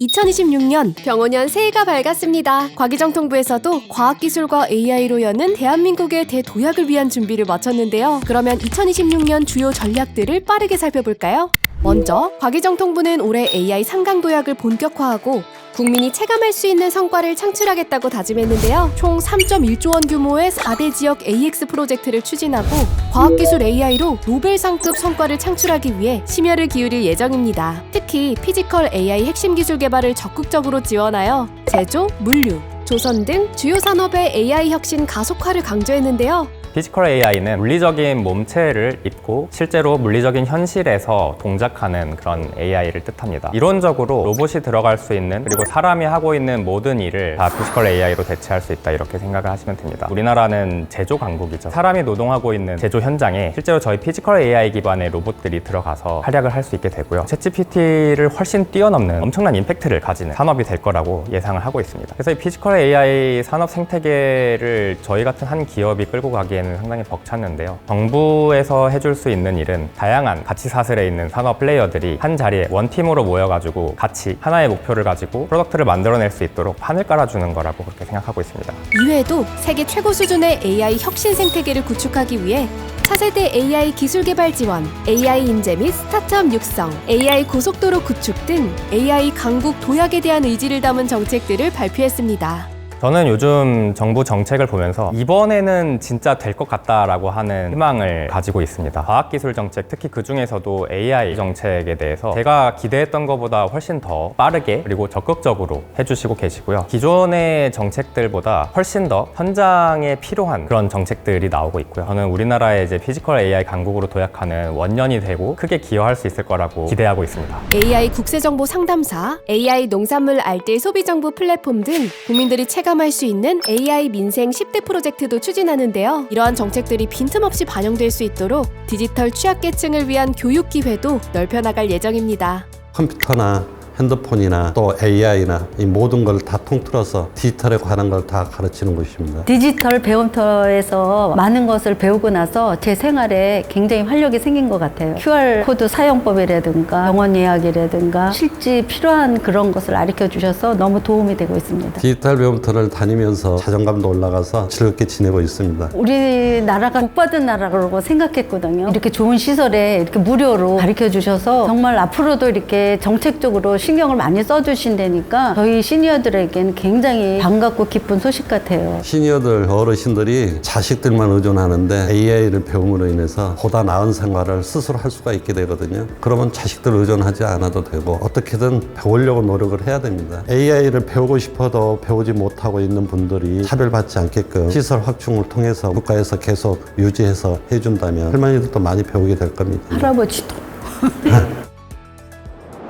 2026년 병원년 새해가 밝았습니다. 과기정통부에서도 과학기술과 AI로 여는 대한민국의 대도약을 위한 준비를 마쳤는데요. 그러면 2026년 주요 전략들을 빠르게 살펴볼까요? 먼저 과기정통부는 올해 AI 상강도약을 본격화하고 국민이 체감할 수 있는 성과를 창출하겠다고 다짐했는데요. 총 3.1조 원 규모의 4대 지역 AX 프로젝트를 추진하고 과학기술 AI로 노벨상급 성과를 창출하기 위해 심혈을 기울일 예정입니다. 특히 피지컬 AI 핵심 기술 개발을 적극적으로 지원하여 제조, 물류, 조선 등 주요 산업의 AI 혁신 가속화를 강조했는데요. 피지컬 AI는 물리적인 몸체를 입고 실제로 물리적인 현실에서 동작하는 그런 AI를 뜻합니다. 이론적으로 로봇이 들어갈 수 있는, 그리고 사람이 하고 있는 모든 일을 다 피지컬 AI로 대체할 수 있다, 이렇게 생각을 하시면 됩니다. 우리나라는 제조 강국이죠. 사람이 노동하고 있는 제조 현장에 실제로 저희 피지컬 AI 기반의 로봇들이 들어가서 활약을 할 수 있게 되고요. 챗GPT를 훨씬 뛰어넘는 엄청난 임팩트를 가지는 산업이 될 거라고 예상을 하고 있습니다. 그래서 이 피지컬 AI 산업 생태계를 저희 같은 한 기업이 끌고 가기에는 상당히 벅찼는데요. 정부에서 해줄 수 있는 일은 다양한 가치 사슬에 있는 산업 플레이어들이 한 자리에 원팀으로 모여가지고 같이 하나의 목표를 가지고 프로덕트를 만들어낼 수 있도록 판을 깔아주는 거라고 그렇게 생각하고 있습니다. 이외에도 세계 최고 수준의 AI 혁신 생태계를 구축하기 위해 차세대 AI 기술 개발 지원, AI 인재 및 스타트업 육성, AI 고속도로 구축 등 AI 강국 도약에 대한 의지를 담은 정책들을 발표했습니다. 저는 요즘 정부 정책을 보면서 이번에는 진짜 될 것 같다라고 하는 희망을 가지고 있습니다. 과학기술 정책, 특히 그 중에서도 AI 정책에 대해서 제가 기대했던 것보다 훨씬 더 빠르게 그리고 적극적으로 해주시고 계시고요. 기존의 정책들보다 훨씬 더 현장에 필요한 그런 정책들이 나오고 있고요. 저는 우리나라의 이제 피지컬 AI 강국으로 도약하는 원년이 되고 크게 기여할 수 있을 거라고 기대하고 있습니다. AI 국세정보 상담사, AI 농산물 알뜰 소비정보 플랫폼 등 국민들이 체감할 수 있는 AI 민생 10대 프로젝트도 추진하는데요. 이러한 정책들이 빈틈없이 반영될 수 있도록 디지털 취약계층을 위한 교육 기회도 넓혀나갈 예정입니다. 컴퓨터나 핸드폰이나 또 AI나 이 모든 걸 다 통틀어서 디지털에 관한 걸 다 가르치는 곳입니다. 디지털 배움터에서 많은 것을 배우고 나서 제 생활에 굉장히 활력이 생긴 것 같아요. QR코드 사용법이라든가 병원 예약이라든가 실제 필요한 그런 것을 가르쳐 주셔서 너무 도움이 되고 있습니다. 디지털 배움터를 다니면서 자존감도 올라가서 즐겁게 지내고 있습니다. 우리나라가 복받은 나라라고 생각했거든요. 이렇게 좋은 시설에 이렇게 무료로 가르쳐 주셔서 정말 앞으로도 이렇게 정책적으로 신경을 많이 써주신다니까 저희 시니어들에겐 굉장히 반갑고 기쁜 소식 같아요. 시니어들, 어르신들이 자식들만 의존하는데 AI를 배움으로 인해서 보다 나은 생활을 스스로 할 수가 있게 되거든요. 그러면 자식들 의존하지 않아도 되고 어떻게든 배우려고 노력을 해야 됩니다. AI를 배우고 싶어도 배우지 못하고 있는 분들이 차별받지 않게끔 시설 확충을 통해서 국가에서 계속 유지해서 해준다면 할머니들도 많이 배우게 될 겁니다. 할아버지도.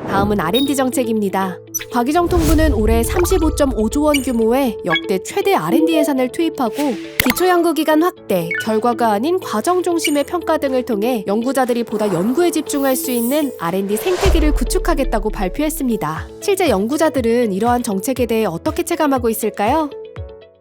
다음은 R&D 정책입니다. 과기정통부는 올해 35.5조 원 규모의 역대 최대 R&D 예산을 투입하고 기초연구기관 확대, 결과가 아닌 과정 중심의 평가 등을 통해 연구자들이 보다 연구에 집중할 수 있는 R&D 생태계를 구축하겠다고 발표했습니다. 실제 연구자들은 이러한 정책에 대해 어떻게 체감하고 있을까요?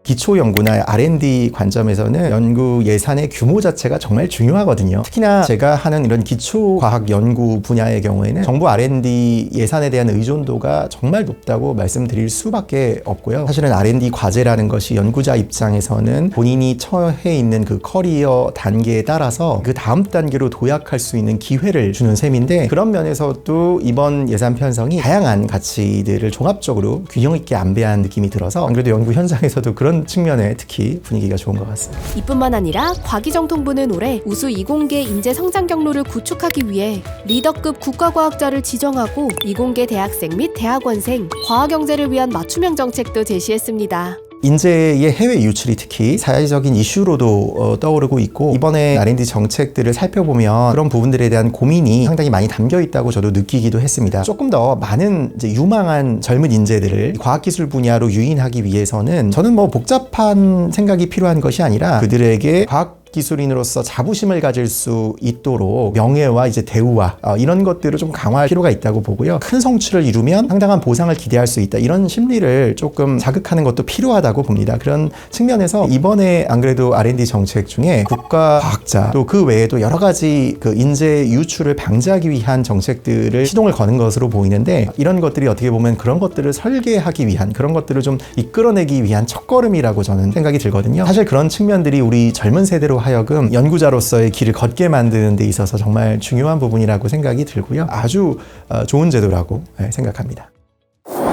기초 연구나 R&D 관점에서는 연구 예산의 규모 자체가 정말 중요하거든요. 특히나 제가 하는 이런 기초 과학 연구 분야의 경우에는 정부 R&D 예산에 대한 의존도가 정말 높다고 말씀드릴 수밖에 없고요. 사실은 R&D 과제라는 것이 연구자 입장에서는 본인이 처해 있는 그 커리어 단계에 따라서 그 다음 단계로 도약할 수 있는 기회를 주는 셈인데, 그런 면에서도 이번 예산 편성이 다양한 가치들을 종합적으로 균형 있게 안배한 느낌이 들어서 안 그래도 연구 현장에서도 그런 측면에 특히 분위기가 좋은 것 같습니다. 이뿐만 아니라 과기정통부는 올해 우수 이공계 인재 성장 경로를 구축하기 위해 리더급 국가과학자를 지정하고 이공계 대학생 및 대학원생, 과학영재를 위한 맞춤형 정책도 제시했습니다. 인재의 해외 유출이 특히 사회적인 이슈로도 떠오르고 있고, 이번에 R&D 정책들을 살펴보면 그런 부분들에 대한 고민이 상당히 많이 담겨 있다고 저도 느끼기도 했습니다. 조금 더 많은 이제 유망한 젊은 인재들을 과학기술 분야로 유인하기 위해서는 저는 뭐 복잡한 생각이 필요한 것이 아니라 그들에게 과학 기술인으로서 자부심을 가질 수 있도록 명예와 이제 대우와 이런 것들을 좀 강화할 필요가 있다고 보고요. 큰 성취를 이루면 상당한 보상을 기대할 수 있다. 이런 심리를 조금 자극하는 것도 필요하다고 봅니다. 그런 측면에서 이번에 안 그래도 R&D 정책 중에 국가 과학자 또 그 외에도 여러 가지 그 인재 유출을 방지하기 위한 정책들을 시동을 거는 것으로 보이는데, 이런 것들이 어떻게 보면 그런 것들을 설계하기 위한, 그런 것들을 좀 이끌어내기 위한 첫걸음이라고 저는 생각이 들거든요. 사실 그런 측면들이 우리 젊은 세대로 하여금 연구자로서의 길을 걷게 만드는 데 있어서 정말 중요한 부분이라고 생각이 들고요. 아주 좋은 제도라고 생각합니다.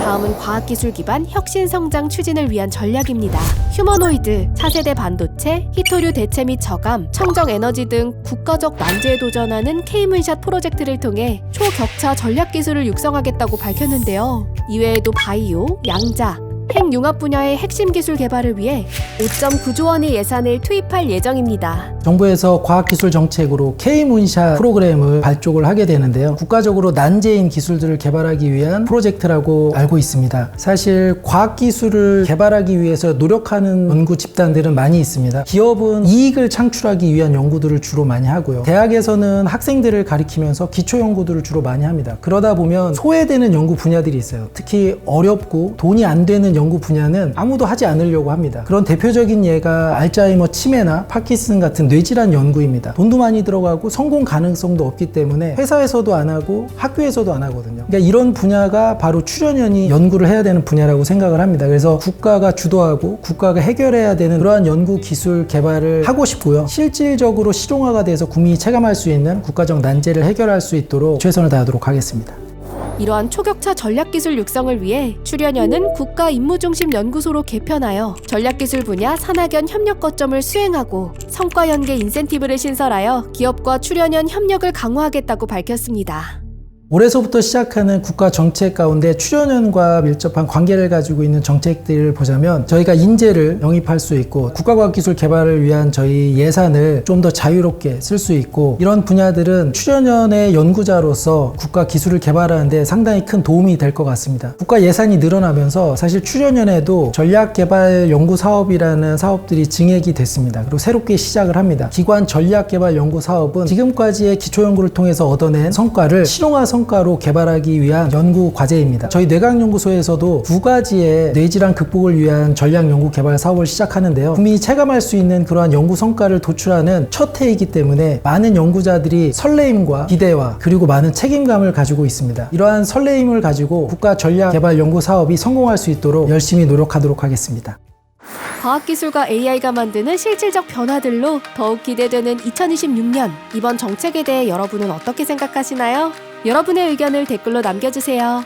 다음은 과학기술 기반 혁신 성장 추진을 위한 전략입니다. 휴머노이드, 차세대 반도체, 히토류 대체 및 저감, 청정 에너지 등 국가적 난제에 도전하는 K문샷 프로젝트를 통해 초격차 전략 기술을 육성하겠다고 밝혔는데요. 이외에도 바이오, 양자, 핵융합 분야의 핵심 기술 개발을 위해 5.9조 원의 예산을 투입할 예정입니다. 정부에서 과학기술 정책으로 K문샷 프로그램을 발족을 하게 되는데요. 국가적으로 난제인 기술들을 개발하기 위한 프로젝트라고 알고 있습니다. 사실 과학기술을 개발하기 위해서 노력하는 연구 집단들은 많이 있습니다. 기업은 이익을 창출하기 위한 연구들을 주로 많이 하고요. 대학에서는 학생들을 가리키면서 기초연구들을 주로 많이 합니다. 그러다 보면 소외되는 연구 분야들이 있어요. 특히 어렵고 돈이 안 되는 연구 분야는 아무도 하지 않으려고 합니다. 그런 대표적인 예가 알츠하이머 치매나 파킨슨 같은 뇌질환 연구입니다. 돈도 많이 들어가고 성공 가능성도 없기 때문에 회사에서도 안 하고 학교에서도 안 하거든요. 그러니까 이런 분야가 바로 출연연이 연구를 해야 되는 분야라고 생각을 합니다. 그래서 국가가 주도하고 국가가 해결해야 되는 그러한 연구 기술 개발을 하고 싶고요. 실질적으로 실용화가 돼서 국민이 체감할 수 있는 국가적 난제를 해결할 수 있도록 최선을 다하도록 하겠습니다. 이러한 초격차 전략기술 육성을 위해 출연연은 국가임무중심연구소로 개편하여 전략기술 분야 산학연 협력 거점을 수행하고 성과연계 인센티브를 신설하여 기업과 출연연 협력을 강화하겠다고 밝혔습니다. 올해서부터 시작하는 국가 정책 가운데 출연연과 밀접한 관계를 가지고 있는 정책들을 보자면 저희가 인재를 영입할 수 있고 국가과학기술 개발을 위한 저희 예산을 좀 더 자유롭게 쓸 수 있고, 이런 분야들은 출연연의 연구자로서 국가 기술을 개발하는 데 상당히 큰 도움이 될 것 같습니다. 국가 예산이 늘어나면서 사실 출연연에도 전략개발 연구 사업이라는 사업들이 증액이 됐습니다. 그리고 새롭게 시작을 합니다. 기관 전략개발 연구 사업은 지금까지의 기초연구를 통해서 얻어낸 성과를 실용화 성과로 개발하기 위한 연구 과제입니다. 저희 뇌과학연구소에서도 2가지의 뇌질환 극복을 위한 전략 연구 개발 사업을 시작하는데요. 국민이 체감할 수 있는 그러한 연구 성과를 도출하는 첫 해이기 때문에 많은 연구자들이 설레임과 기대와 그리고 많은 책임감을 가지고 있습니다. 이러한 설레임을 가지고 국가 전략 개발 연구 사업이 성공할 수 있도록 열심히 노력하도록 하겠습니다. 과학기술과 AI가 만드는 실질적 변화들로 더욱 기대되는 2026년, 이번 정책에 대해 여러분은 어떻게 생각하시나요? 여러분의 의견을 댓글로 남겨주세요.